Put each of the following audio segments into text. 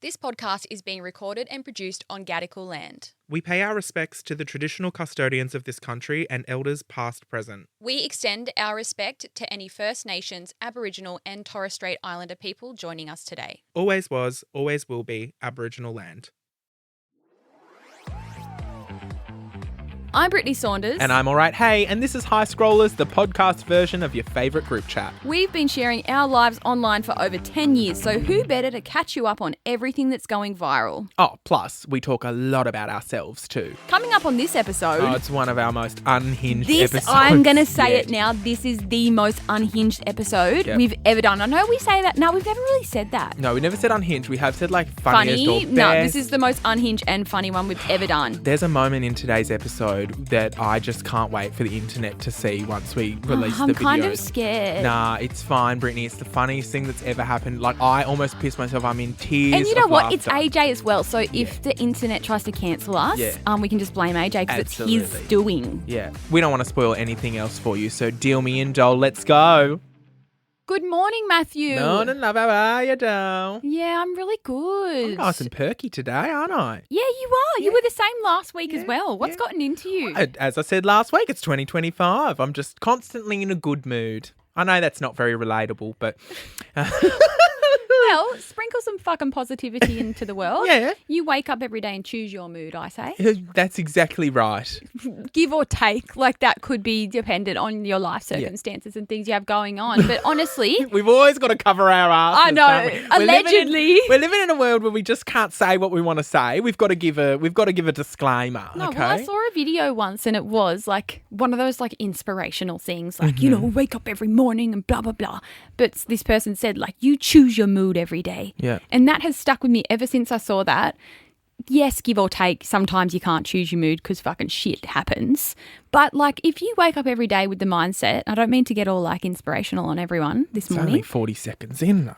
This podcast is being recorded and produced on Gadigal land. We pay our respects to the traditional custodians of this country and elders past, present. We extend our respect to any First Nations, Aboriginal and Torres Strait Islander people joining us today. Always was, always will be Aboriginal land. I'm Brittney Saunders. And I'm alright. Hey, and this is High Scrollers, the podcast version of your favourite group chat. We've been sharing our lives online for over 10 years, so who better to catch you up on everything that's going viral? Oh, plus, we talk a lot about ourselves too. Coming up on this episode... Oh, it's one of our most unhinged This, episodes. I'm going to say yet. it now, this is the most unhinged episode Yep. we've ever done. I know we say that. No, we've never really said that. No, we never said unhinged. We have said like funniest or Funny? best. No, this is the most unhinged and funny one we've ever done. There's a moment in today's episode that I just can't wait for the internet to see once we release the videos. I'm kind of scared. Nah, it's fine, Brittney. It's the funniest thing that's ever happened. Like, I almost pissed myself. I'm in tears. And you know of what? laughter. It's AJ as well. So if the internet tries to cancel us, we can just blame AJ because it's his Absolutely. doing. Yeah. We don't want to spoil anything else for you, so deal me in, doll. Let's go. Good morning, Matthew. Morning, love. How are you, doll? Yeah, I'm really good. I'm nice and perky today, aren't I? Yeah, you are. You were the same last week as well. What's gotten into you? As I said last week, it's 2025. I'm just constantly in a good mood. I know that's not very relatable, but... Well, sprinkle some fucking positivity into the world. Yeah. You wake up every day and choose your mood, I say. That's exactly right. Give or take, like that could be dependent on your life circumstances and things you have going on. But honestly... We've always got to cover our asses. I know. don't we? Allegedly. We're living in a world where we just can't say what we want to say. We've got to give a disclaimer. No, okay? well, I saw a video once and it was like one of those like inspirational things, like, you know, wake up every morning and blah, blah, blah. But this person said, like, you choose your mood every day. Yeah. And that has stuck with me ever since I saw that. Yes, give or take, sometimes you can't choose your mood because fucking shit happens. But, like, if you wake up every day with the mindset, I don't mean to get all, like, inspirational on everyone this It's morning. only 40 seconds in, though.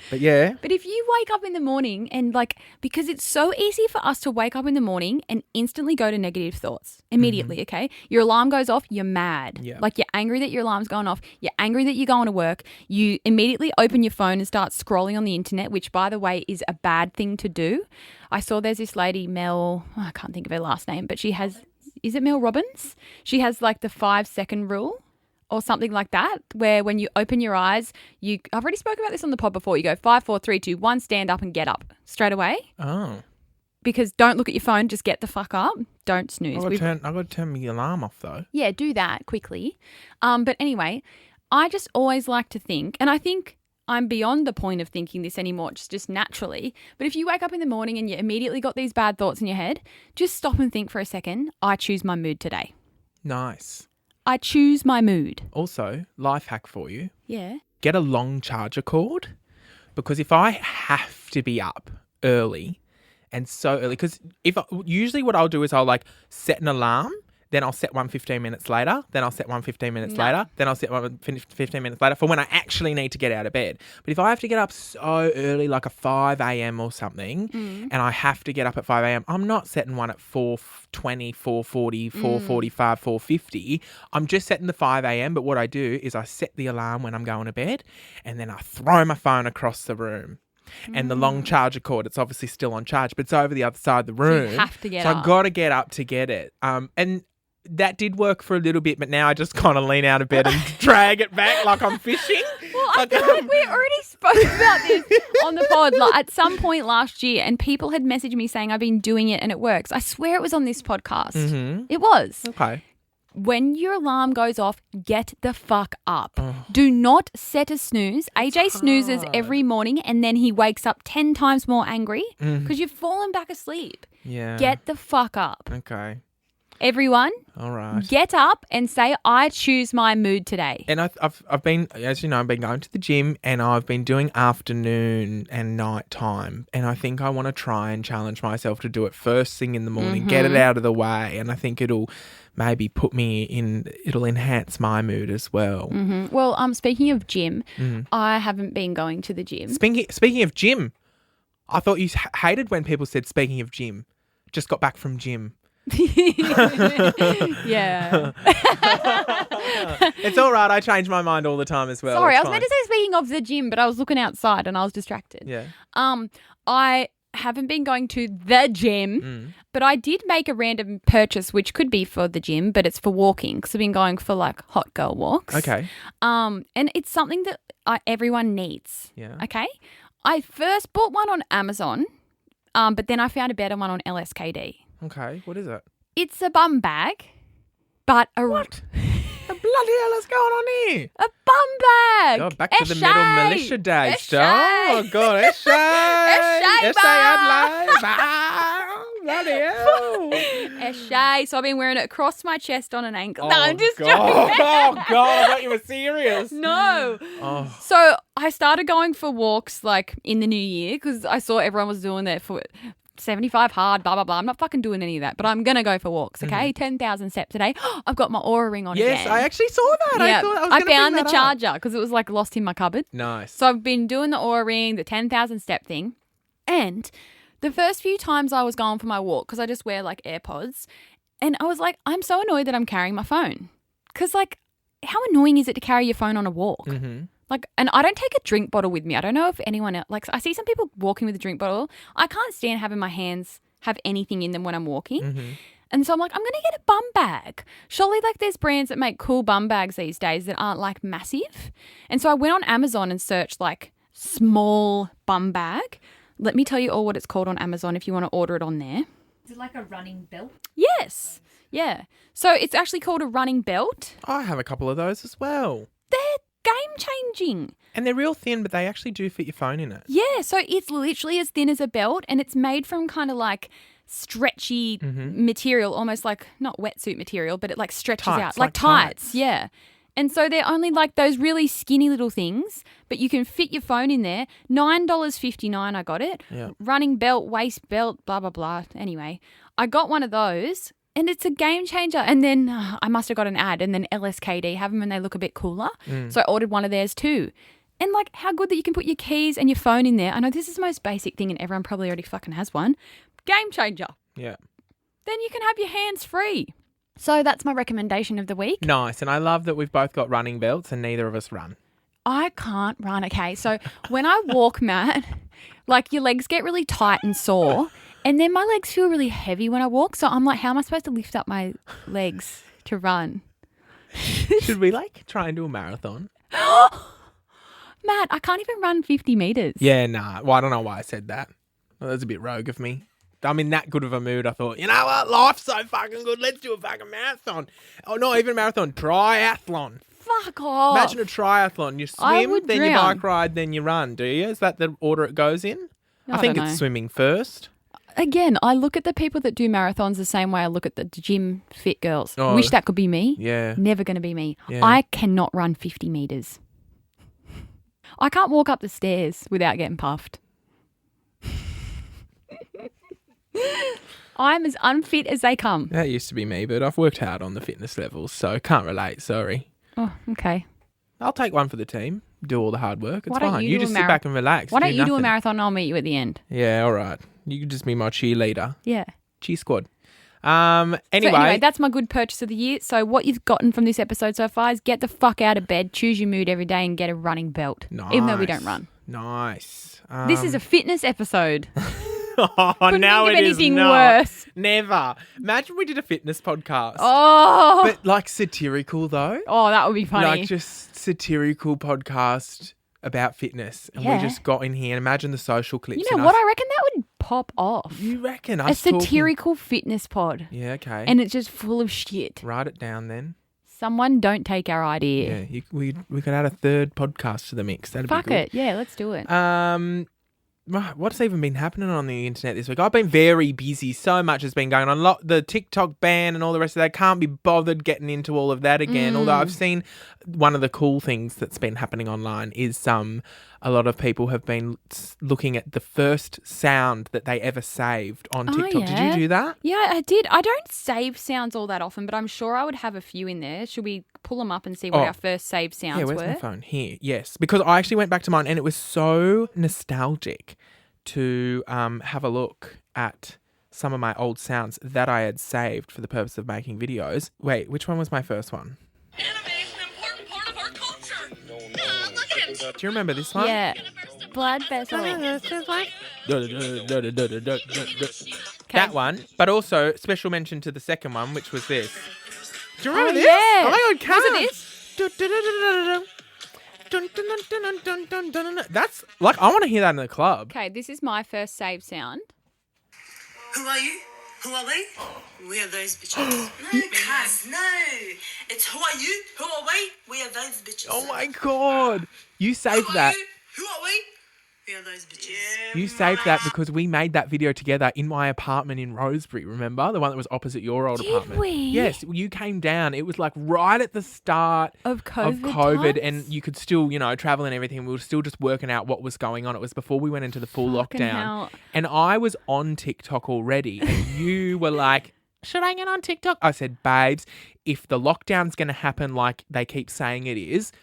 But yeah. But if you wake up in the morning and like, because it's so easy for us to wake up in the morning and instantly go to negative thoughts immediately, okay? Your alarm goes off, you're mad. Yeah. Like you're angry that your alarm's going off. You're angry that you're going to work. You immediately open your phone and start scrolling on the internet, which by the way is a bad thing to do. I saw there's this lady, Mel, I can't think of her last name, but she has, is it Mel Robbins? She has like the 5-second rule. Or something like that, where when you open your eyes, I've already spoken about this on the pod before. You go 5, 4, 3, 2, 1, stand up and get up straight away. Oh. Because don't look at your phone, just get the fuck up. Don't snooze. I've got to turn my alarm off, though. Yeah, do that quickly. But anyway, I just always like to think, and I think I'm beyond the point of thinking this anymore, just naturally. But if you wake up in the morning and you immediately got these bad thoughts in your head, just stop and think for a second. I choose my mood today. Nice. I choose my mood. Also, life hack for you. Yeah. Get a long charger cord, because if I have to be up early and so early, because usually what I'll do is I'll like set an alarm, then I'll set one 15 minutes later, then I'll set one 15 minutes later, then I'll set one 15 minutes later for when I actually need to get out of bed. But if I have to get up so early, like a 5 a.m. or something, and I have to get up at 5 a.m., I'm not setting one at 4:20, 4:40, 4:45, 4:50. I'm just setting the 5 a.m. But what I do is I set the alarm when I'm going to bed, and then I throw my phone across the room. And the long charger cord, it's obviously still on charge, but it's over the other side of the room. So you have to get up. up. I've got to get up to get it. And that did work for a little bit, but now I just kind of lean out of bed and drag it back like I'm fishing. Well, I feel like we already spoke about this on the pod at some point last year, and people had messaged me saying I've been doing it and it works. I swear it was on this podcast. Mm-hmm. It was. Okay. When your alarm goes off, get the fuck up. Do not set a snooze. AJ snoozes every morning and then he wakes up 10 times more angry because you've fallen back asleep. Yeah. Get the fuck up. Okay. Everyone, all right. Get up and say, I choose my mood today. And I've been, as you know, I've been going to the gym and I've been doing afternoon and night time. And I think I want to try and challenge myself to do it first thing in the morning, get it out of the way. And I think it'll maybe it'll enhance my mood as well. Mm-hmm. Well, speaking of gym, I haven't been going to the gym. Speaking of gym, I thought you hated when people said, speaking of gym, just got back from gym. Yeah. It's all right. I change my mind all the time as well. Sorry, It's I was meant to say speaking of the gym, but I was looking outside and I was distracted. Yeah. I haven't been going to the gym, but I did make a random purchase, which could be for the gym, but it's for walking because I've been going for like hot girl walks. Okay. And it's something that everyone needs. Yeah. Okay. I first bought one on Amazon, but then I found a better one on LSKD. Okay. What is it? It's a bum bag, but What? The bloody hell is going on here? A bum bag. Oh, back to the metal militia days, Oh, God. Eshay. Eshay, Adelaide. Bloody hell. Eshay. So I've been wearing it across my chest on an ankle. Oh, No, I'm just God. joking. Oh, God. I thought you were serious. No. Oh. So I started going for walks like in the new year because I saw everyone was doing that for 75 hard, blah, blah, blah. I'm not fucking doing any of that, but I'm going to go for walks, okay? 10,000 steps a day. I've got my Eora ring on Yes, again. I actually saw that. Yeah. I thought I was I gonna bring found the that up. charger because it was like lost in my cupboard. Nice. So I've been doing the Eora ring, the 10,000 step thing. And the first few times I was going for my walk because I just wear like AirPods and I was like, I'm so annoyed that I'm carrying my phone because like how annoying is it to carry your phone on a walk? Mm-hmm. Like, and I don't take a drink bottle with me. I don't know if anyone else, like I see some people walking with a drink bottle. I can't stand having my hands have anything in them when I'm walking. Mm-hmm. And so I'm like, I'm going to get a bum bag. Surely like there's brands that make cool bum bags these days that aren't like massive. And so I went on Amazon and searched like small bum bag. Let me tell you all what it's called on Amazon if you want to order it on there. Is it like a running belt? Yes. Yeah. So it's actually called a running belt. I have a couple of those as well. They're game changing. And they're real thin, but they actually do fit your phone in it. Yeah. So it's literally as thin as a belt and it's made from kind of like stretchy material, almost like not wetsuit material, but it like stretches Tights, out like like tights. tights. Yeah. And so they're only like those really skinny little things, but you can fit your phone in there. $9.59 I got it. Yeah. Running belt, waist belt, blah, blah, blah. Anyway, I got one of those and it's a game changer. And then I must have got an ad and then LSKD have them and they look a bit cooler. So I ordered one of theirs too. And like how good that you can put your keys and your phone in there. I know this is the most basic thing and everyone probably already fucking has one. Game changer. Yeah. Then you can have your hands free. So that's my recommendation of the week. Nice. And I love that we've both got running belts and neither of us run. I can't run. Okay, so when I walk, Matt, like your legs get really tight and sore, and then my legs feel really heavy when I walk. So I'm like, how am I supposed to lift up my legs to run? Should we like try and do a marathon? Matt, I can't even run 50 meters. Yeah, nah. Well, I don't know why I said that. Well, that's a bit rogue of me. I'm in that good of a mood. I thought, you know what? Life's so fucking good. Let's do a fucking marathon. Oh, not even a marathon. Triathlon. Fuck off. Imagine a triathlon. You I swim, would then you drown. bike ride, then you run. Do you? Is that the order it goes in? I think don't it's know. swimming first. Again, I look at the people that do marathons the same way I look at the gym fit girls. Oh. Wish that could be me. Yeah. Never going to be me. Yeah. I cannot run 50 meters. I can't walk up the stairs without getting puffed. I'm as unfit as they come. That used to be me, but I've worked hard on the fitness levels, so can't relate. Sorry. Oh, okay. I'll take one for the team. Do all the hard work. It's Why don't fine. you You do a just sit back and relax. Why don't you do a nothing. marathon and I'll meet you at the end? Yeah, all right. You can just be my cheerleader. Yeah. Cheer squad. So Anyway, anyway, that's my good purchase of the year. So what you've gotten from this episode so far is get the fuck out of bed, choose your mood every day and get a running belt. nice. Even though we don't run. Nice. This is a fitness episode. Oh, Couldn't now think of it is anything not. worse. Never. Imagine we did a fitness podcast. Oh. But like satirical though. Oh, that would be funny. Like just satirical podcast about fitness. And Yeah. we just got in here and imagine the social clips. You know and what? us- I reckon that would pop off. You reckon? A Us talking- satirical fitness pod. Yeah, okay. And it's just full of shit. Write it down then. Someone don't take our idea. Yeah, we could add a third podcast to the mix. That'd Fuck be good. it. Yeah, let's do it. Right, what's even been happening on the internet this week? I've been very busy. So much has been going on. The TikTok ban and all the rest of that. Can't be bothered getting into all of that again. Although I've seen one of the cool things that's been happening online is a lot of people have been looking at the first sound that they ever saved on Oh, TikTok. Did yeah. you do that? Yeah, I did. I don't save sounds all that often, but I'm sure I would have a few in there. Should we pull them up and see what Oh. our first saved sounds Yeah, where's were? my phone? Here. Yes. Because I actually went back to mine and it was so nostalgic to have a look at some of my old sounds that I had saved for the purpose of making videos. Wait, which one was my first one? Anime is an important part of our culture. Look at it. Do you remember this one? Yeah. Blood vessel. That one, but also special mention to the second one, which was this. Do you remember this? Yeah. Oh my God, Was it That's like, I want to hear that in the club. Okay, this is my first save sound. Who are you? Who are we? We are those bitches. No, cuz, no. It's who are you? Who are we? We are those bitches. Oh my God. You saved Who are that. you? Who are we? We are those bitches. You saved that because we made that video together in my apartment in Rosebery, remember? The one that was opposite your old apartment. we? Yes, you came down. It was like right at the start Of COVID times? and you could still, travel and everything. We were still just working out what was going on. It was before we went into the full Fucking lockdown. hell. And I was on TikTok already and you were like, should I get on TikTok? I said, babes, if the lockdown's going to happen like they keep saying it is,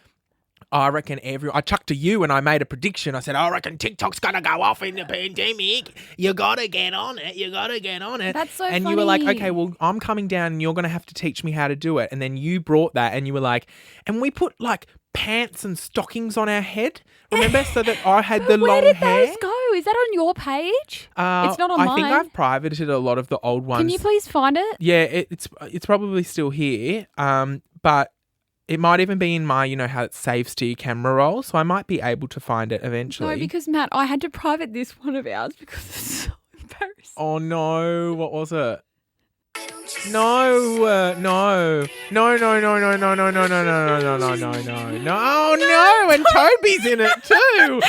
I reckon I chucked to you and I made a prediction. I said, I reckon TikTok's going to go off in the pandemic. You got to get on it. You got to get on it. That's so And you were like, funny. okay, well, I'm coming down and you're going to have to teach me how to do it. And then you brought that and you were like, and we put like pants and stockings on our head. Remember? So that I had the Where long did hair. those go? Is that on your page? It's not on I think mine. I've privated a lot of the old ones. Can you please find it? Yeah, it's probably still here. But it might even be in my, how it saves to your camera roll. So I might be able to find it eventually. No, because Matt, I had to private this one of ours because it's so embarrassing. Oh no, what was it? No, no. No, no, no, no, no, no, no, no, no, no, no, no, no, no, no. Oh no, and Toby's in it too. No.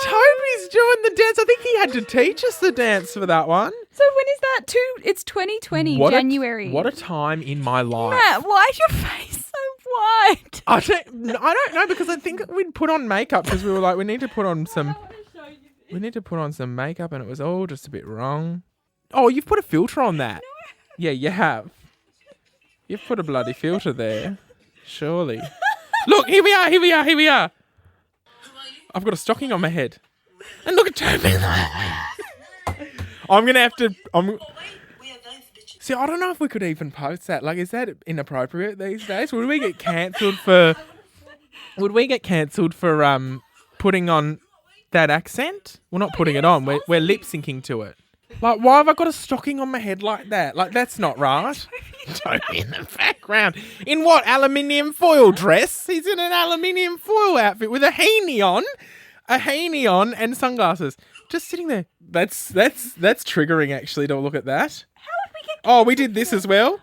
Toby's doing the dance. I think he had to teach us the dance for that one. So when is that? It's 2020, January. What a time in my life. Matt, why is your face so white? I don't know because I think we'd put on makeup because we were like, we need to put on some makeup and it was all just a bit wrong. Oh, you've put a filter on that. Yeah, you have. You've put a bloody filter there. Surely. Look, here we are. I've got a stocking on my head. And look at Toby. I'm going to have to... See, I don't know if we could even post that. Like, is that inappropriate these days? Would we get cancelled for putting on that accent? Well, not putting it on. We're lip syncing to it. Like, why have I got a stocking on my head like that? Like, that's not right. Toby in the background. In what? Aluminium foil dress? He's in an aluminium foil outfit with a heaney on and sunglasses. Just sitting there. That's triggering, actually, to look at that. How would we get... Oh, we did this as well.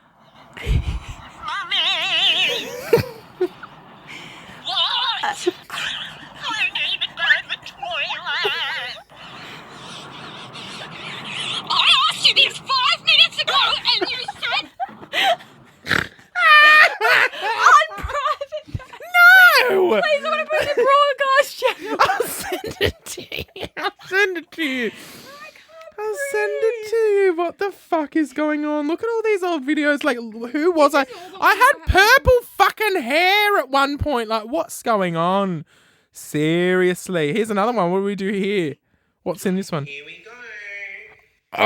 I asked you this 5 minutes ago and you said... On private. No! Please, I want to put it in the broadcast channel. I'll send it to you. What the fuck is going on? Look at all these old videos. Like, who was I? I had purple fucking hair at one point. Like, what's going on? Seriously. Here's another one. What do we do here? What's in this one? Here we go. Oh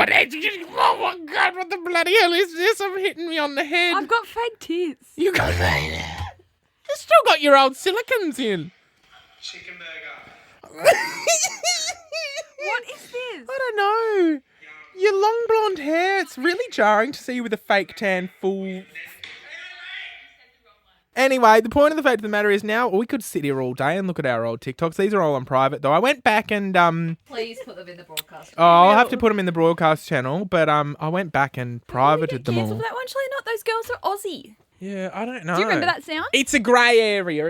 my God, what the bloody hell is this? I'm hitting me on the head. I've got fake tits. You still got your old silicons in. Chicken burger. What is this? I don't know. Your long blonde hair. It's really jarring to see you with a fake tan full. Anyway, the point of the fact of the matter is now we could sit here all day and look at our old TikToks. These are all on private though. I went back and Please put them in the broadcast. Oh, I'll have to put them in the broadcast channel, but I went back and privated them Cancel all. for that one. Actually, not. Those girls are Aussie. Yeah, I don't know. Do you remember that sound? It's a grey area.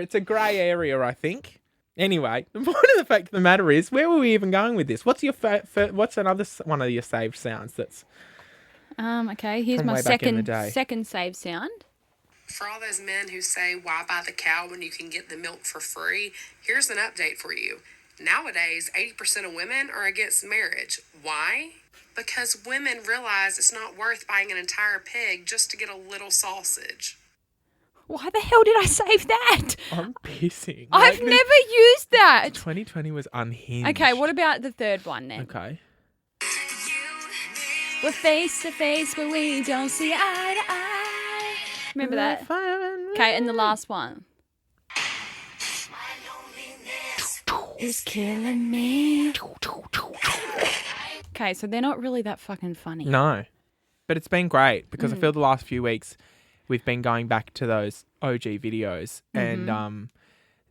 I think. Anyway, the point of the fact of the matter is, where were we even going with this? What's your what's another one of your saved sounds that's Okay, here's from my way back in the day? second save sound. For all those men who say, why buy the cow when you can get the milk for free? Here's an update for you. Nowadays, 80% of women are against marriage. Why? Because women realize it's not worth buying an entire pig just to get a little sausage. Why the hell did I save that? I'm pissing. I've never used that. 2020 was unhinged. Okay, what about the third one then? Okay. We're face to face, but we don't see eye to eye. Remember that? Okay, and the last one. It's killing me. Okay, so they're not really that fucking funny. No. But it's been great because I feel the last few weeks we've been going back to those OG videos. And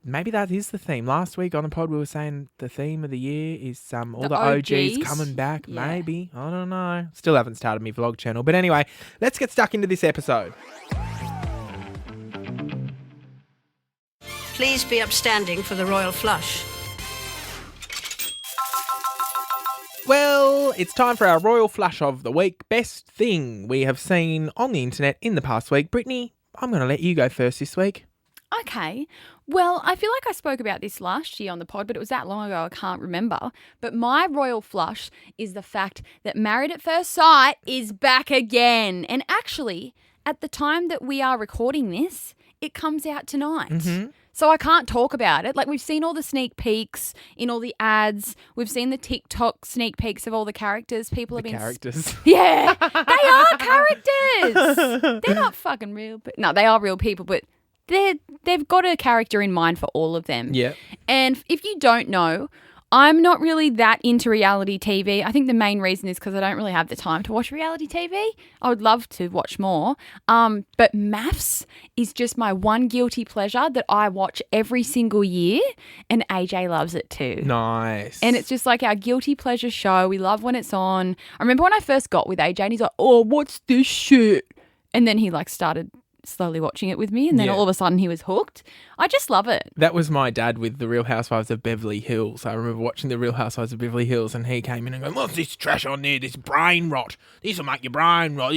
maybe that is the theme. Last week on the pod we were saying the theme of the year is all the OGs coming back. Yeah. Maybe. I don't know. Still haven't started my vlog channel. But anyway, let's get stuck into this episode. Please be upstanding for the royal flush. Well, it's time for our royal flush of the week. Best thing we have seen on the internet in the past week. Brittney, I'm going to let you go first this week. Okay. Well, I feel like I spoke about this last year on the pod, but it was that long ago I can't remember. But my royal flush is the fact that Married at First Sight is back again. And actually, at the time that we are recording this, it comes out tonight. Mm-hmm. So I can't talk about it. Like, we've seen all the sneak peeks in all the ads. We've seen the TikTok sneak peeks of all the characters. People have been... Characters. Yeah. They are characters. They're not fucking real. No, they are real people, but they've got a character in mind for all of them. Yeah. And if you don't know, I'm not really that into reality TV. I think the main reason is because I don't really have the time to watch reality TV. I would love to watch more. But MAFS is just my one guilty pleasure that I watch every single year, and AJ loves it too. Nice. And it's just like our guilty pleasure show. We love when it's on. I remember when I first got with AJ and he's like, oh, what's this shit? And then he started slowly watching it with me, and then all of a sudden he was hooked. I just love it. That was my dad with the Real Housewives of Beverly Hills. I remember watching the Real Housewives of Beverly Hills, and he came in and going, what's this trash on there? This brain rot. This will make your brain rot.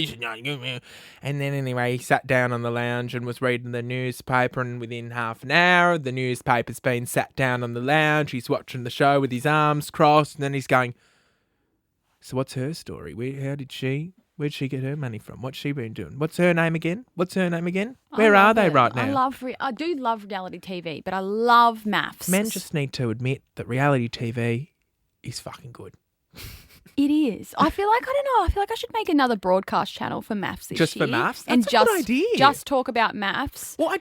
And then anyway, he sat down on the lounge and was reading the newspaper, and within half an hour, the newspaper's been sat down on the lounge. He's watching the show with his arms crossed, and then he's going, so what's her story? Where'd she get her money from? What's she been doing? What's her name again? Where are they right now? I do love reality TV, but I love MAFS. Men just need to admit that reality TV is fucking good. It is. I feel like I should make another broadcast channel for MAFS this year. Just for MAFS? And That's a good idea. Just talk about MAFS. Well,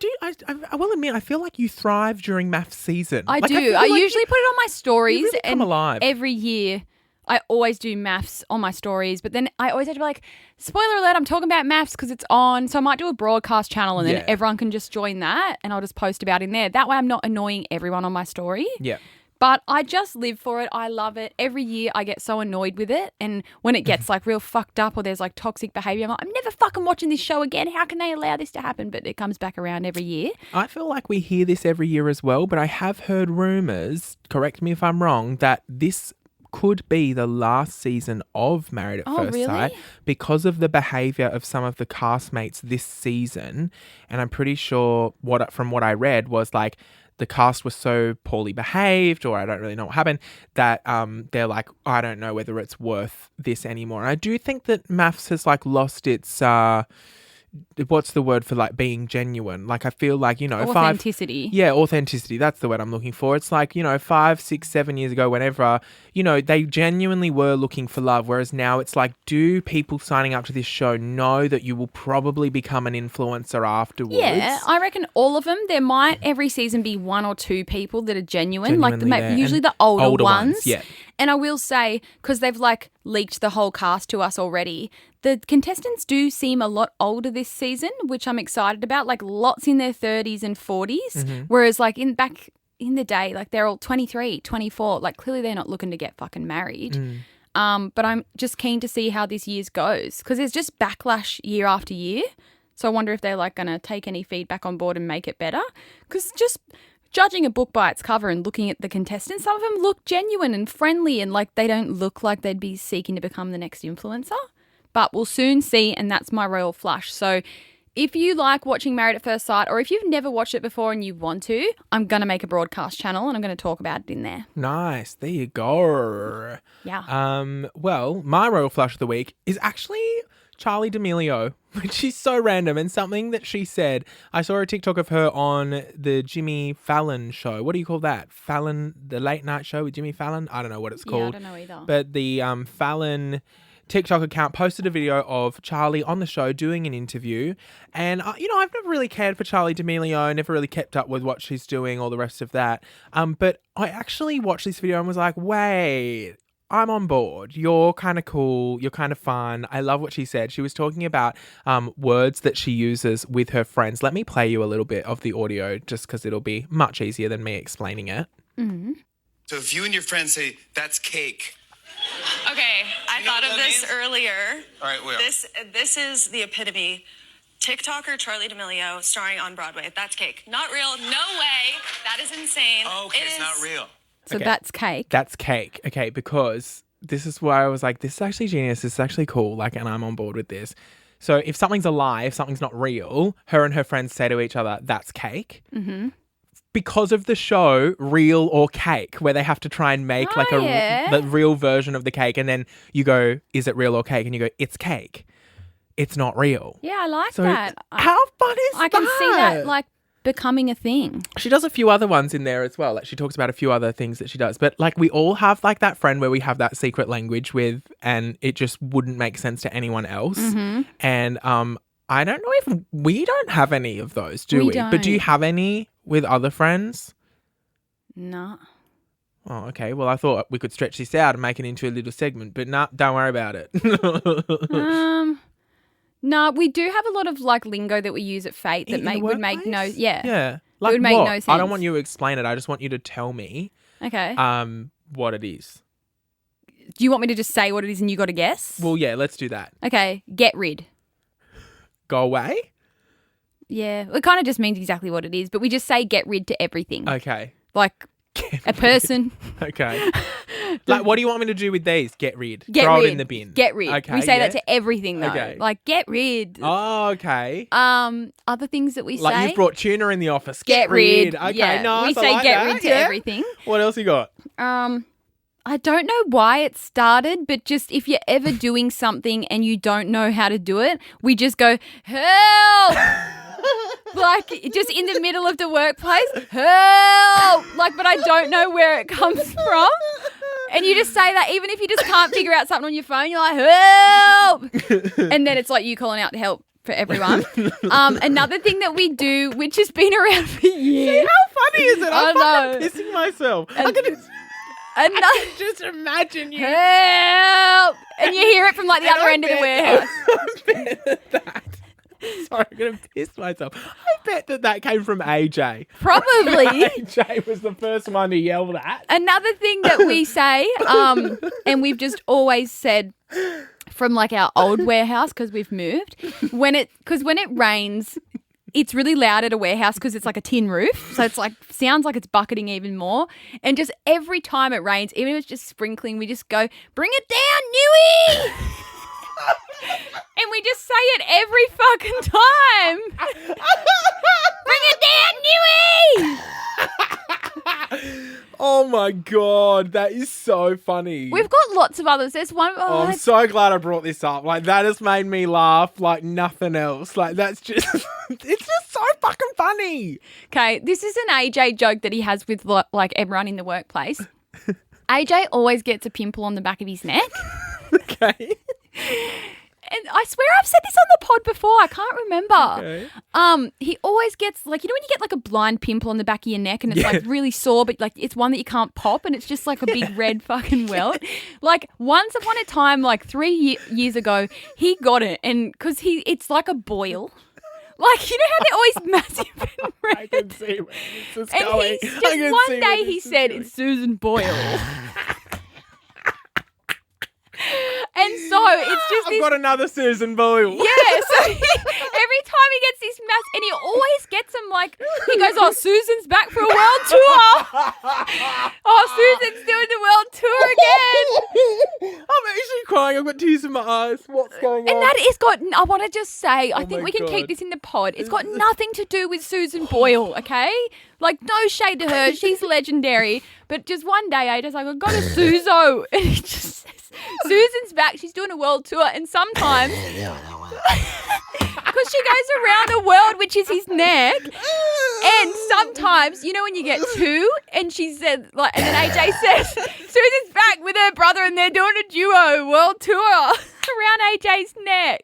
I will admit, I feel like you thrive during MAFS season. I do. I usually put it on my stories. Really come alive. Every year I always do MAFS on my stories, but then I always have to be like, spoiler alert, I'm talking about MAFS because it's on. So I might do a broadcast channel, and then everyone can just join that, and I'll just post about it in there. That way I'm not annoying everyone on my story. Yeah. But I just live for it. I love it. Every year I get so annoyed with it. And when it gets real fucked up or there's toxic behaviour, I'm like, I'm never fucking watching this show again. How can they allow this to happen? But it comes back around every year. I feel like we hear this every year as well, but I have heard rumours, correct me if I'm wrong, that this could be the last season of Married at First Sight because of the behaviour of some of the castmates this season. And I'm pretty sure from what I read was the cast was so poorly behaved, or I don't really know what happened, that they're like, I don't know whether it's worth this anymore. And I do think that MAFS has lost its what's the word for being genuine? I feel like, authenticity. Authenticity. That's the word I'm looking for. It's 5, 6, 7 years ago, whenever, they genuinely were looking for love. Whereas now it's do people signing up to this show know that you will probably become an influencer afterwards? Yeah, I reckon all of them. There might every season be one or two people that are genuine, usually the older ones. Yeah. And I will say, because they've leaked the whole cast to us already, the contestants do seem a lot older this season, which I'm excited about. Lots in their 30s and 40s, whereas back in the day, they're all 23, 24. Clearly they're not looking to get fucking married. But I'm just keen to see how this year's goes, because there's just backlash year after year. So I wonder if they're going to take any feedback on board and make it better, because just judging a book by its cover and looking at the contestants, some of them look genuine and friendly, and they don't look like they'd be seeking to become the next influencer. But we'll soon see, and that's my royal flush. So if you like watching Married at First Sight, or if you've never watched it before and you want to, I'm going to make a broadcast channel and I'm going to talk about it in there. Nice. There you go. Yeah. Well, my royal flush of the week is actually Charli D'Amelio, which is so random, and something that she said. I saw a TikTok of her on the Jimmy Fallon show. What do you call that? Fallon, the late night show with Jimmy Fallon? I don't know what it's called. I don't know either. But the Fallon TikTok account posted a video of Charlie on the show doing an interview. And, I've never really cared for Charlie D'Amelio, never really kept up with what she's doing, all the rest of that. But I actually watched this video and was like, wait, I'm on board. You're kind of cool. You're kind of fun. I love what she said. She was talking about words that she uses with her friends. Let me play you a little bit of the audio just because it'll be much easier than me explaining it. Mm-hmm. So if you and your friends say, that's cake. Okay, I thought of this earlier. All right, well. This is the epitome. TikToker Charlie D'Amelio starring on Broadway. That's cake. Not real. No way. That is insane. Oh, okay, it's not real. So Okay. that's cake. That's cake. Okay, because this is why I was like, this is actually genius. This is actually cool. Like, and I'm on board with this. So if something's a lie, if something's not real, her and her friends say to each other, that's cake. Mm-hmm. Because of the show Real or Cake, where they have to try and make the real version of the cake, and then you go, is it real or cake? And you go, it's cake. It's not real. Yeah, I like So that. how fun is that? I can see that like becoming a thing. She does a few other ones in there as well. Like she talks about a few other things that she does. But like we all have like that friend where we have that secret language with, and it just wouldn't make sense to anyone else. Mm-hmm. And I don't know if we don't have any of those, do we? don't. But do you have any with other friends? No. Oh, okay. Well, I thought we could stretch this out and make it into a little segment, but nah, don't worry about it. No, we do have a lot of like lingo that we use at Fate that would make no Yeah. it Like would make what? no sense. I don't want you to explain it. I just want you to tell me Okay. what it is. Do you want me to just say what it is and you got to guess? Well, yeah, let's do that. Okay. Get rid. Go away? Yeah. It kind of just means exactly what it is, but we just say get rid to everything. Okay. Like a person. Okay. Like, what do you want me to do with these? Get rid. Get Throw rid. it in the bin. Get rid. Okay. We say yeah. that to everything though. Okay. Like get rid. Oh, okay. Other things that we Like say. you've brought tuna in the office. Get rid. Okay, Yeah. nice. We I say like get that. rid to Yeah. everything. What else you got? I don't know why it started, but just if you're ever doing something and you don't know how to do it, we just go, help! Like, just in the middle of the workplace, help! Like, but I don't know where it comes from. And you just say that even if you just can't figure out something on your phone, you're like, help! And then it's like you calling out to help for everyone. Another thing that we do, which has been around for years. How funny is it? I'm I fucking know. pissing myself. I can just imagine you. Help! And you hear it from like the other end of the warehouse. Sorry, I'm going to piss myself. I bet that came from AJ. Probably. AJ was the first one who yelled at. Another thing that we say, and we've just always said from like our old warehouse because we've moved, when it rains, it's really loud at a warehouse because it's like a tin roof. So it's like sounds like it's bucketing even more. And just every time it rains, even if it's just sprinkling, we just go, bring it down, Newey! And we just say it every fucking time. Bring it down, Newey! Oh my God, that is so funny. We've got lots of others. There's one. Oh, I'm so glad I brought this up. Like, that has made me laugh like nothing else. Like, that's just, it's just so fucking funny. Okay, this is an AJ joke that he has with like everyone in the workplace. AJ always gets a pimple on the back of his neck. Okay. And I swear I've said this on the pod before. I can't remember. Okay. He always gets like, you know when you get like a blind pimple on the back of your neck and it's like really sore, but like it's one that you can't pop and it's just like a big red fucking welt. Like once upon a time, like 3 years ago, he got it and because it's like a boil. Like, you know how they're always massive and red? I can see where this is And going. he's just one day he said it's Susan Boyle. And so it's just I've this. got another Susan Boyle. Yeah, so every time he gets this mass, and he always gets them like, he goes, oh, Susan's back for a world tour. Oh, Susan's doing the world tour again. I'm actually crying. I've got tears in my eyes. What's going on? And that has got, I want to just say, I Oh think my we can God. keep this in the pod. It's got nothing to do with Susan Boyle, okay? Like, no shade to her. She's legendary. But just one day, I just like, I've got a Suzo. And he just says, Susan's back. She's doing a world tour. And sometimes, because she goes around the world, which is his neck. And sometimes, you know, when you get two, and she said, like, and then AJ says, Susan's back with her brother and they're doing a duo world tour. around AJ's neck.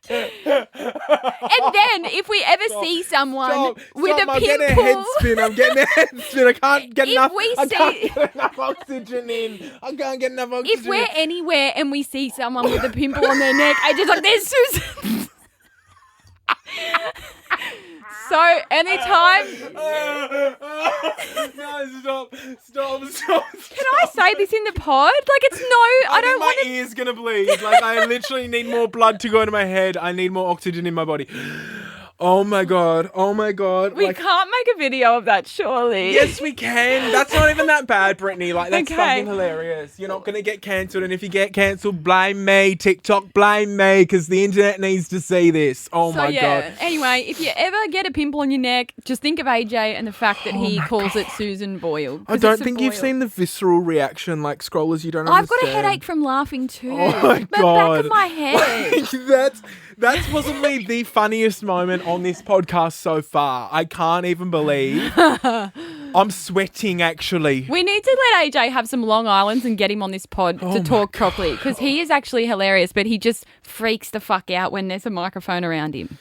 And then if we ever see someone with a I'm getting a head pimple, spin. I'm getting a head spin. I can't get If enough. we I can't see- get enough oxygen in. I can't get enough oxygen. if we're anywhere and we see someone with a pimple on their neck, AJ's like, there's Susan. So anytime, No, stop. can I say this in the pod? Like, it's no, I don't want My to. ear's gonna bleed. Like, I literally need more blood to go into my head. I need more oxygen in my body. Oh my god. We can't make a video of that, surely. Yes, we can. That's not even that bad, Brittney. Like, that's Okay. fucking hilarious. You're not going to get cancelled. And if you get cancelled, blame me. TikTok, blame me, because the internet needs to see this. Oh, So my yeah. God. Anyway, if you ever get a pimple on your neck, just think of AJ and the fact that he calls it Susan Boyle. I don't think you've seen the visceral reaction, like, scrollers, you don't I've understand. got a headache from laughing too. Oh, my The back God. of my head. That's possibly the funniest moment on this podcast so far. I can't even believe. I'm sweating, actually. We need to let AJ have some Long Islands and get him on this pod to talk properly, because he is actually hilarious, but he just freaks the fuck out when there's a microphone around him.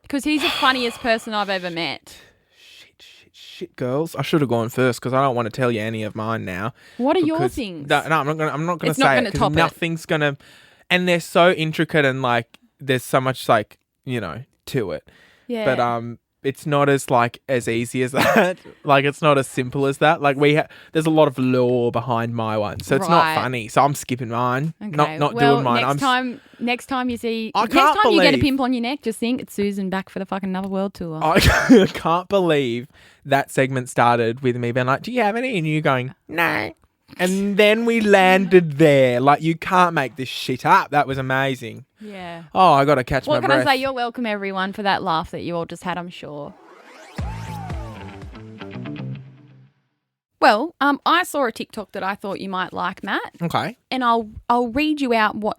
Because he's the funniest person I've ever met. Shit, girls. I should have gone first because I don't want to tell you any of mine now. What are your Because- things? No, I'm not gonna It's not say gonna it 'cause top it. nothing's gonna. And they're so intricate and like there's so much like to it. Yeah. But it's not as easy as that. Like it's not as simple as that. Like there's a lot of lore behind my one, so it's not Right. funny. So I'm skipping mine. Okay. Not well, doing mine. Next time you see, I next can't time you get a believe- pimple on your neck, just think it's Susan back for the fucking Another World tour. I can't believe that segment started with me being like, "Do you have any?" And you going, "No." And then we landed there. Like, you can't make this shit up. That was amazing. Yeah. Oh, I got to catch What my can breath. I say? You're welcome, everyone, for that laugh that you all just had, I'm sure. Well, I saw a TikTok that I thought you might like, Matt, Okay. and I'll read you out what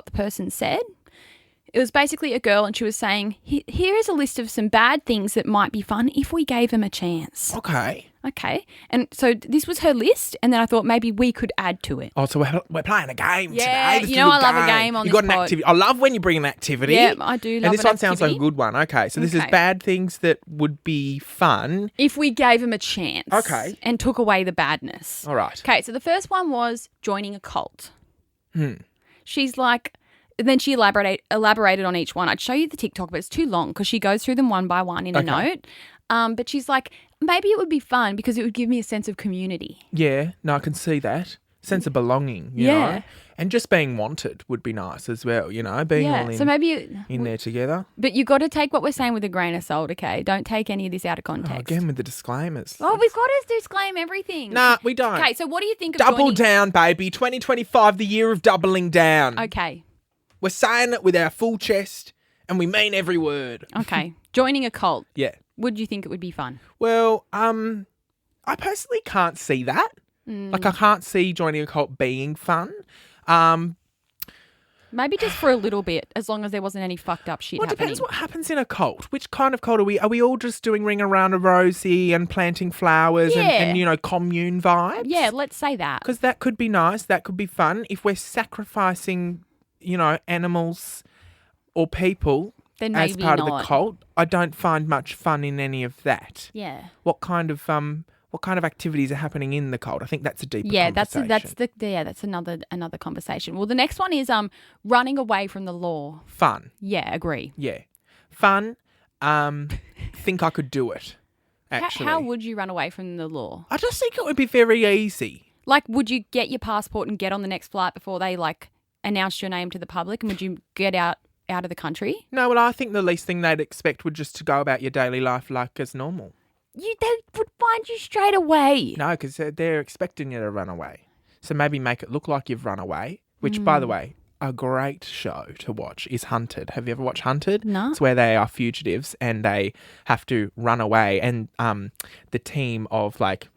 the person said. It was basically a girl, and she was saying, "Here is a list of some bad things that might be fun if we gave them a chance." Okay. Okay, and so this was her list, and then I thought maybe we could add to it. Oh, so we're playing a game Yeah, today. This you know little I love a game on you this got an pod. activity. I love when you bring an activity. Yeah, I do love And this an one sounds like a activity. good one. Okay, so this is Okay. bad things that would be fun. If we gave them a chance. Okay. And took away the badness. All right. Okay, so the first one was joining a cult. She's like, then she elaborated on each one. I'd show you the TikTok, but it's too long because she goes through them one by one in a note. But she's like, maybe it would be fun because it would give me a sense of community. Yeah, no, I can see that. Sense of belonging, you Yeah. know? And just being wanted would be nice as well, being all So maybe, in there together. but you got to take what we're saying with a grain of salt, okay? Don't take any of this out of Oh, context. again with the disclaimers. Oh, we've got to disclaim everything. Nah, we don't. Okay, so what do you think of Double joining? down, baby. 2025, the year of doubling down. Okay, We're saying it with our full chest and we mean every word. okay. Joining a cult. Yeah. Would you think it would be fun? Well, I personally can't see that. Like, I can't see joining a cult being fun. Maybe just for a little bit, as long as there wasn't any fucked up shit Well, it happening. depends what happens in a cult. Which kind of cult are we? Are we all just doing Ring Around a Rosie and planting flowers and commune vibes? Yeah, let's say that. Because that could be nice. That could be fun. If we're sacrificing, animals or people Then as maybe part of not. the cult, I don't find much fun in any of that. Yeah. What kind of activities are happening in the cult? I think that's a deeper Yeah, conversation. that's another conversation. Well, the next one is running away from the law. Fun. Yeah, agree. Yeah. Fun. Think I could do it, actually. How would you run away from the law? I just think it would be very easy. Like, would you get your passport and get on the next flight before they announced your name to the public, and would you get out of the country? No, well, I think the least thing they'd expect would just to go about your daily life like as normal. They would find you straight away. No, because they're expecting you to run away. So maybe make it look like you've run away, which, by the way, a great show to watch is Hunted. Have you ever watched Hunted? No. It's where they are fugitives and they have to run away. And the team of it's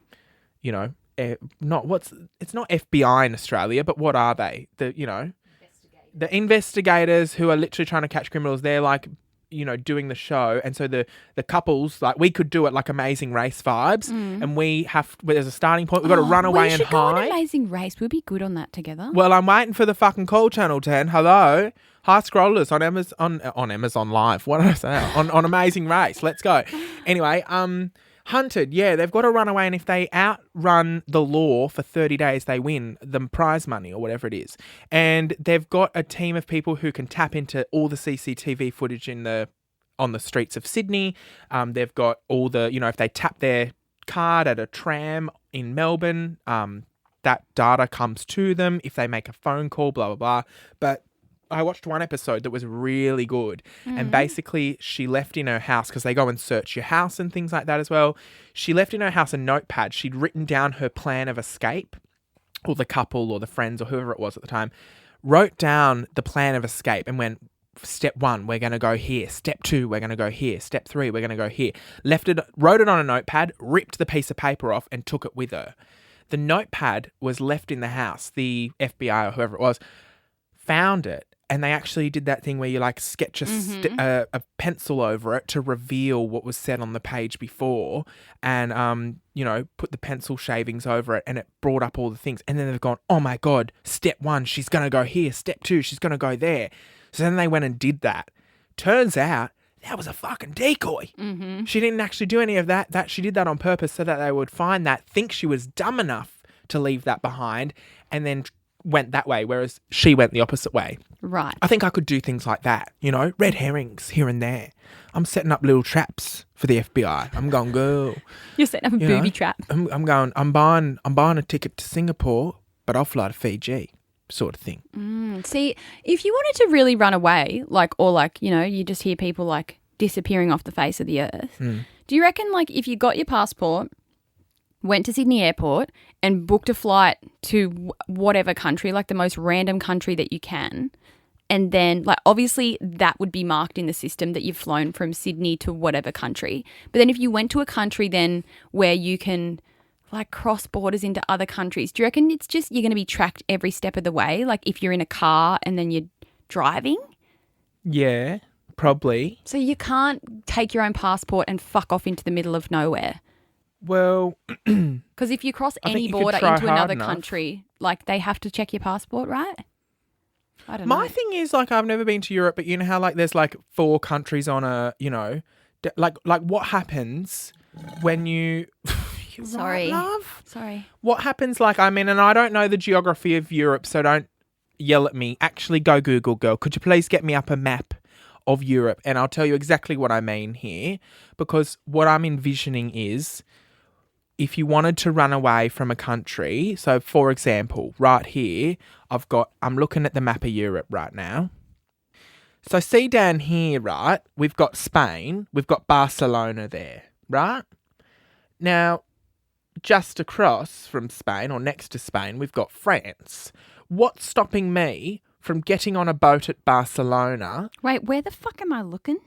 not FBI in Australia, but what are they? The investigators who are literally trying to catch criminals. They're like doing the show. And so the couples, like, we could do it like Amazing Race vibes. And there's a starting point. We've got to run away and hide. We should go on Amazing Race. We'll be good on that together. Well, I'm waiting for the fucking call, Channel 10. Hello. High scrollers on Amazon Live. What did I say? on Amazing Race. Let's go. Anyway, Hunted, yeah, they've got to run away, and if they outrun the law for 30 days, they win the prize money or whatever it is. And they've got a team of people who can tap into all the CCTV footage on the streets of Sydney. They've got all the, if they tap their card at a tram in Melbourne, that data comes to them. If they make a phone call, blah, blah, blah. But I watched one episode that was really good. And basically she left in her house, because they go and search your house and things like that as well. She left in her house a notepad. She'd written down her plan of escape, or the couple or the friends or whoever it was at the time, wrote down the plan of escape and went, step 1, we're going to go here. Step 2, we're going to go here. Step 3, we're going to go here. Wrote it on a notepad, ripped the piece of paper off and took it with her. The notepad was left in the house. The FBI or whoever it was found it. And they actually did that thing where you like sketch a pencil over it to reveal what was said on the page before, and put the pencil shavings over it, and it brought up all the things. And then they've gone, oh my God, step 1, she's going to go here. Step 2, she's going to go there. So then they went and did that. Turns out that was a fucking decoy. She didn't actually do any of that. She did that on purpose so that they would find that, think she was dumb enough to leave that behind, and then went that way, whereas she went the opposite way. Right. I think I could do things like that, red herrings here and there. I'm setting up little traps for the FBI. I'm going, girl. You're setting up a booby trap. I'm buying a ticket to Singapore, but I'll fly to Fiji, sort of thing. See, if you wanted to really run away, you just hear people like disappearing off the face of the earth. Do you reckon, like, if you got your passport, went to Sydney Airport and booked a flight to whatever country, like the most random country that you can, and then, like, obviously that would be marked in the system that you've flown from Sydney to whatever country. But then if you went to a country then where you can, like, cross borders into other countries, do you reckon it's just you're going to be tracked every step of the way? Like if you're in a car and then you're driving? Yeah, probably. So you can't take your own passport and fuck off into the middle of nowhere? Well, because if you cross any border into another country, like, they have to check your passport, right? I don't know. My thing is, like, I've never been to Europe, but you know how, like, there's like 4 countries on a, like what happens when you? Sorry, right, love. Sorry. What happens? Like, I mean, and I don't know the geography of Europe, so don't yell at me. Actually, go Google, girl. Could you please get me up a map of Europe, and I'll tell you exactly what I mean here, because what I'm envisioning is, if you wanted to run away from a country, so for example, right here, I'm looking at the map of Europe right now. So see down here, right, we've got Spain, we've got Barcelona there, right? Now, just across from Spain, or next to Spain, we've got France. What's stopping me from getting on a boat at Barcelona? Wait, where the fuck am I looking?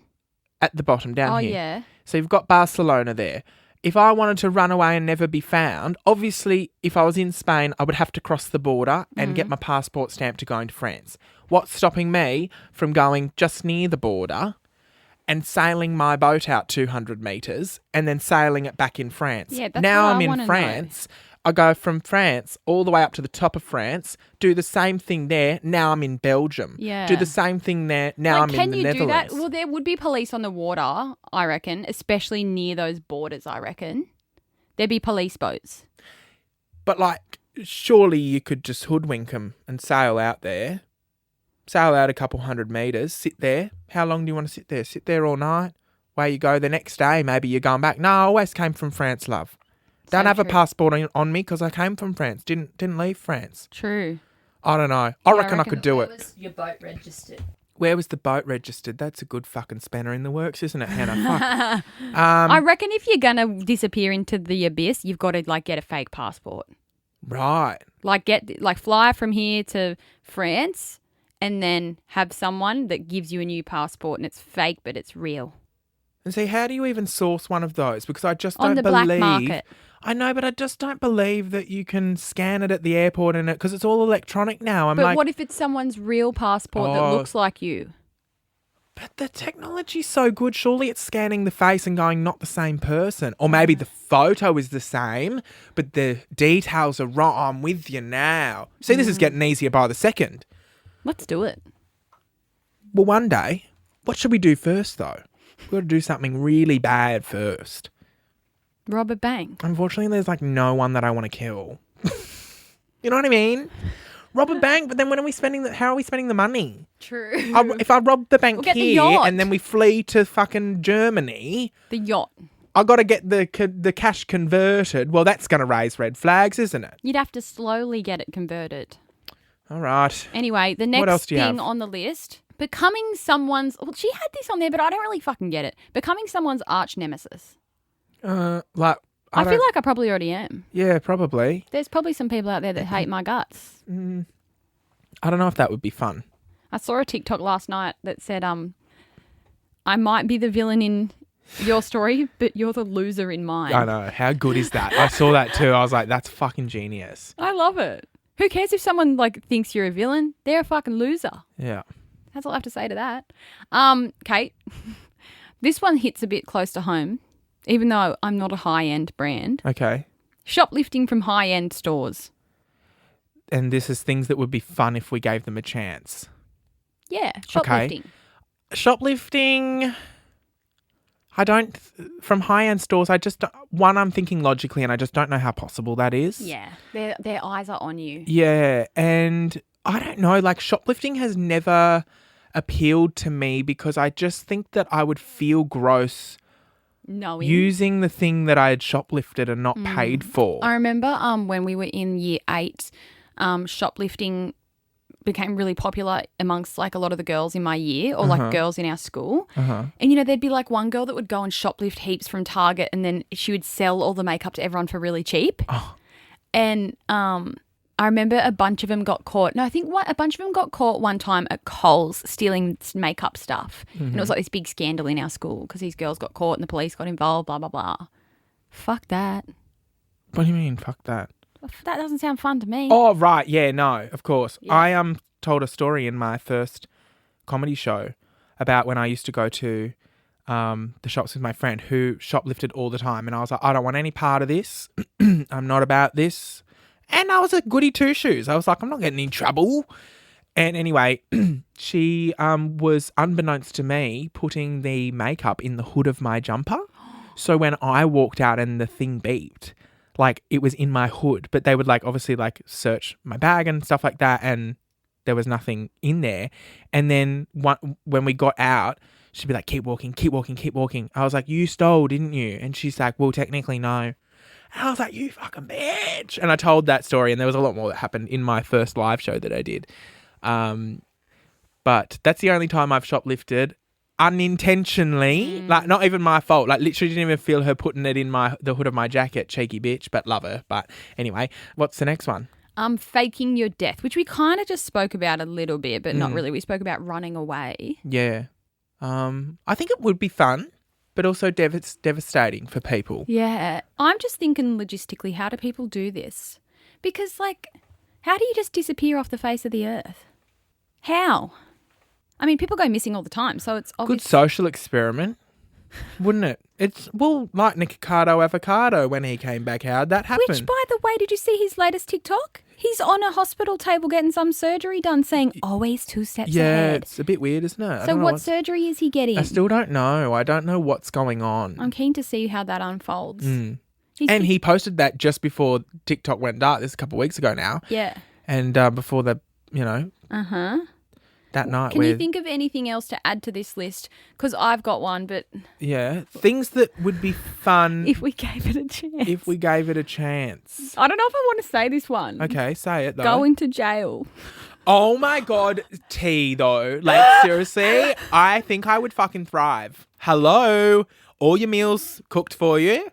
At the bottom, down here. Oh, yeah. So you've got Barcelona there. If I wanted to run away and never be found, obviously, if I was in Spain, I would have to cross the border and get my passport stamped to go into France. What's stopping me from going just near the border and sailing my boat out 200 metres and then sailing it back in France? Yeah, that's now what I'm I in wanna France. I go from France all the way up to the top of France, do the same thing there. Now I'm in Belgium. Yeah. Do the same thing there. Now I'm in the Netherlands. Can you do that? Well, there would be police on the water, I reckon, especially near those borders, I reckon. There'd be police boats. But, like, surely you could just hoodwink them and sail out there. Sail out a couple 100 metres, sit there. How long do you want to sit there? Sit there all night? Away you go the next day. Maybe you're going back. No, I always came from France, love. Don't have a passport on me because I came from France. Didn't leave France. True. I don't know. I reckon I could do Where it. was your boat registered? Where was the boat registered? That's a good fucking spanner in the works, isn't it, Hannah? Fuck. I reckon if you're going to disappear into the abyss, you've got to, like, get a fake passport. Right. Like, fly from here to France and then have someone that gives you a new passport and it's fake but it's real. And see, how do you even source one of those? Because I just On don't the believe. black market. I know, but I just don't believe that you can scan it at the airport and because it's all electronic now. But what if it's someone's real passport that looks like you? But the technology's so good. Surely it's scanning the face and going, not the same person. Or maybe the photo is the same, but the details are wrong. I'm with you now. See, this is getting easier by the second. Let's do it. Well, one day, what should we do first, though? We've got to do something really bad first. Rob a bank. Unfortunately, there's like no one that I want to kill. You know what I mean? Rob a bank, but then when are we spending how are we spending the money? True. If I rob the bank We'll get the here yacht. and then we flee to fucking Germany, The yacht. I got to get the cash converted. Well, that's going to raise red flags, isn't it? You'd have to slowly get it converted. All right. Anyway, the What else next do you thing have? on the list, becoming someone's... Well, she had this on there, but I don't really fucking get it. Becoming someone's arch nemesis. Like I feel like I probably already am. Yeah, probably. There's probably some people out there that hate my guts. I don't know if that would be fun. I saw a TikTok last night that said, I might be the villain in your story, but you're the loser in mine. I know. How good is that? I saw that too. I was like, that's fucking genius. I love it. Who cares if someone like thinks you're a villain? They're a fucking loser. Yeah. That's all I have to say to that. Kate, this one hits a bit close to home, even though I'm not a high-end brand. Okay. Shoplifting from high-end stores. And this is things that would be fun if we gave them a chance. Yeah, shoplifting. Shoplifting, from high-end stores, I'm thinking logically and I just don't know how possible that is. Yeah, their eyes are on you. Yeah, and I don't know, like shoplifting has never appealed to me because I just think that I would feel gross Knowing. using the thing that I had shoplifted and not paid for. I remember when we were in year 8, shoplifting became really popular amongst like a lot of the girls in my year or like girls in our school. And, you know, there'd be like one girl that would go and shoplift heaps from Target and then she would sell all the makeup to everyone for really cheap. And I remember a bunch of them got caught. No, I think a bunch of them got caught one time at Coles stealing makeup stuff. And it was like this big scandal in our school because these girls got caught and the police got involved, blah, blah, blah. Fuck that. What do you mean, fuck that? That doesn't sound fun to me. Oh, right. Yeah, no, of course. Yeah. I told a story in my first comedy show about when I used to go to the shops with my friend who shoplifted all the time. And I was like, I don't want any part of this. I'm not about this. And I was a goody two-shoes. I was like, I'm not getting in trouble. And anyway, she was, unbeknownst to me, putting the makeup in the hood of my jumper. So when I walked out and the thing beeped, like it was in my hood, but they would like obviously like search my bag and stuff like that, and there was nothing in there. And then when we got out, she'd be like, keep walking, keep walking, keep walking. I was like, you stole, didn't you? And she's like, well, technically no. And I was like, you fucking bitch. And I told that story, and there was a lot more that happened in my first live show that I did. But that's the only time I've shoplifted unintentionally, like not even my fault. Like literally didn't even feel her putting it in the hood of my jacket, cheeky bitch, but love her. But anyway, what's the next one? Faking your death, which we kind of just spoke about a little bit, but not really. We spoke about running away. Yeah. I think it would be fun, but also devastating for people. Yeah. I'm just thinking logistically, how do people do this? Because like, how do you just disappear off the face of the earth? How? I mean, people go missing all the time, so it's obvious. Good social experiment, wouldn't it? It's, well, like Nikocado Avocado when he came back out, that happened. Which, by the way, did you see his latest TikTok? He's on a hospital table getting some surgery done saying always 2 steps ahead. Yeah, it's a bit weird, isn't it? So what surgery is he getting? I still don't know. I don't know what's going on. I'm keen to see how that unfolds. And he posted that just before TikTok went dark. This is a couple of weeks ago now. Yeah. And before the, that night. Can you think of anything else to add to this list? Because I've got one, but... Yeah. Things that would be fun... if we gave it a chance. If we gave it a chance. I don't know if I want to say this one. Okay, say it though. Going to jail. Oh my God, T though. Like seriously, I think I would fucking thrive. Hello, all your meals cooked for you.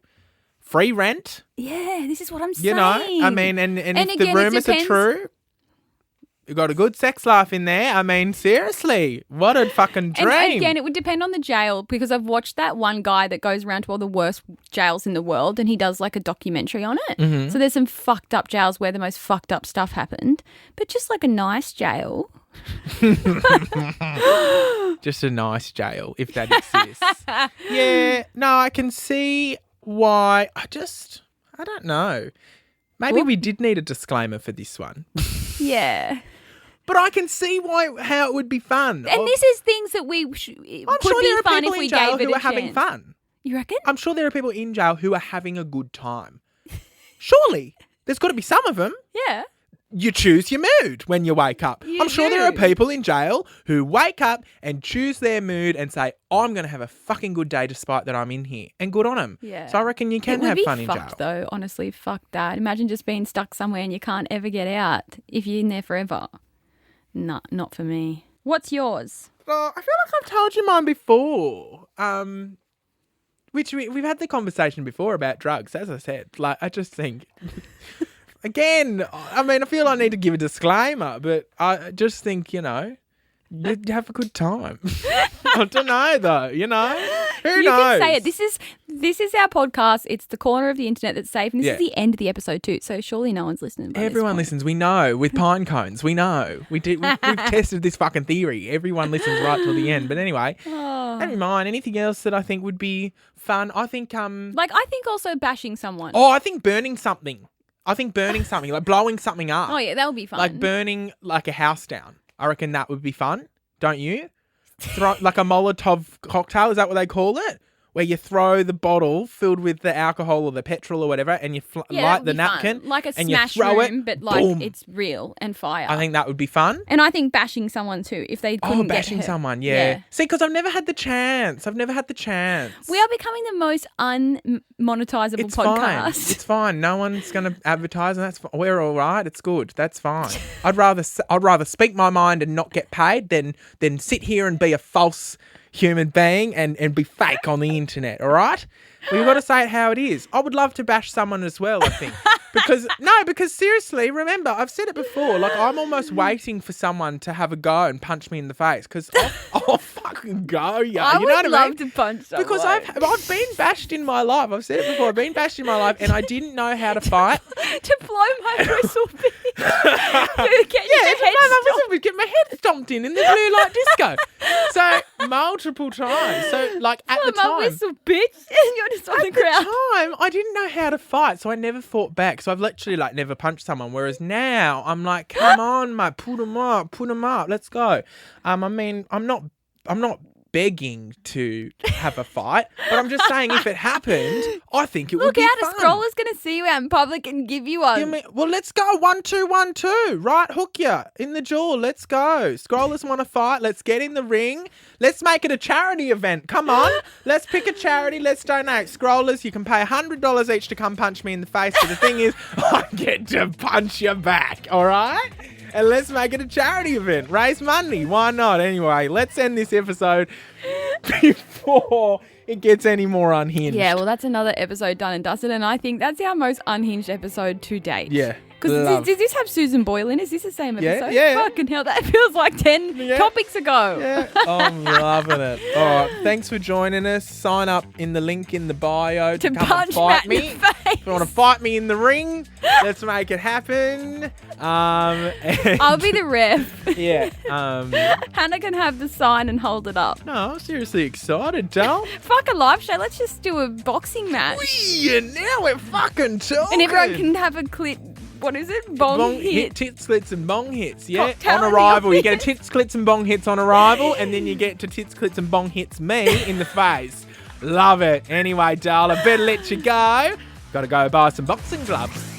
Free rent. Yeah, this is what I'm saying. You know, I mean, and if again, the rumours are true... You got a good sex life in there. I mean, seriously, what a fucking dream. And again, it would depend on the jail because I've watched that one guy that goes around to all the worst jails in the world and he does like a documentary on it. So there's some fucked up jails where the most fucked up stuff happened. But just like a nice jail, Just a nice jail, if that exists. Yeah, no, I can see why. I don't know. Maybe we did need a disclaimer for this one. Yeah. But I can see how it would be fun. And this is things that we I'm could sure be there are fun people if we in jail gave it who a are having chance. fun. You reckon? I'm sure there are people in jail who are having a good time. Surely. There's got to be some of them. Yeah. You choose your mood when you wake up. I'm sure there are people in jail who wake up and choose their mood and say, I'm going to have a fucking good day despite that I'm in here. And good on them. Yeah. So I reckon you can have fun in jail. It would be fucked though, honestly. Fuck that. Imagine just being stuck somewhere and you can't ever get out if you're in there forever. No, not for me. What's yours? I feel like I've told you mine before. Which we've had the conversation before about drugs, as I said. Like, I just think... Again, I mean, I feel I need to give a disclaimer, but I just think, you you'd have a good time. I don't know, though, Who knows? You can say it. This is our podcast. It's the corner of the internet that's safe, and this is the end of the episode too. So surely no one's listening. Everyone listens. We know. With pine cones, we know. We've tested this fucking theory. Everyone listens right till the end. But anyway, never mind. Anything else that I think would be fun? I think I think also bashing someone. Oh, I think burning something. Like blowing something up. Oh yeah, that would be fun. Like burning like a house down. I reckon that would be fun. Don't you? Throw like a Molotov cocktail. Is that what they call it? Where you throw the bottle filled with the alcohol or the petrol or whatever, and you light the napkin, like a and smash you throw room, it, but like boom. it's real and fire. I think that would be fun. And I think bashing someone too, if they couldn't bashing get hurt. someone, yeah. See, because I've never had the chance. We are becoming the most unmonetizable podcast. It's fine. No one's going to advertise, and that's fine. We're all right. It's good. That's fine. I'd rather speak my mind and not get paid than sit here and be a false human being and be fake on the internet, all right? We've got to say it how it is. I would love to bash someone as well, I think. Because seriously, remember, I've said it before, like I'm almost waiting for someone to have a go and punch me in the face because I'll fucking go, yeah. I would love to punch someone. Because I've been bashed in my life. I've said it before. I've been bashed in my life and I didn't know how to fight. To blow my whistle beat. Get my head stomped in the blue light disco. So multiple times. So like at the time, my whistle, bitch, and you're just on the ground. At the time, I didn't know how to fight, so I never fought back. So I've literally like never punched someone. Whereas now I'm like, come on, mate, put them up, let's go. I mean, I'm not begging to have a fight, but I'm just saying if it happened, I think it would be fun. Look out, a scroller's going to see you out in public and give you one. Well, let's go 1 2 1 2. Right, hook you in the jaw. Let's go. Scrollers want to fight. Let's get in the ring. Let's make it a charity event. Come on. Let's pick a charity. Let's donate. Scrollers, you can pay $100 each to come punch me in the face. But the thing is, I get to punch you back. All right? And let's make it a charity event. Raise money. Why not? Anyway, let's end this episode before it gets any more unhinged. Yeah, well, that's another episode done and dusted. And I think that's our most unhinged episode to date. Yeah. Because does this have Susan Boyle in? Is this the same episode? Yeah. Fucking hell, that feels like 10 topics ago. Yeah. I'm loving it. All right. Thanks for joining us. Sign up in the link in the bio to come punch and fight Matt me. in the face. If you want to fight me in the ring, let's make it happen. I'll be the ref. Yeah. Hannah can have the sign and hold it up. No, I'm seriously excited, Dal. Fuck a live show. Let's just do a boxing match. And now we're fucking talking. And everyone can have a clit. What is it? Bong hit. Tits, clits and bong hits, yeah? Cocktail on arrival. You get a tits, clits and bong hits on arrival, and then you get to tits, clits and bong hits me in the face. Love it. Anyway, Dal, I better let you go. Got to go buy some boxing gloves.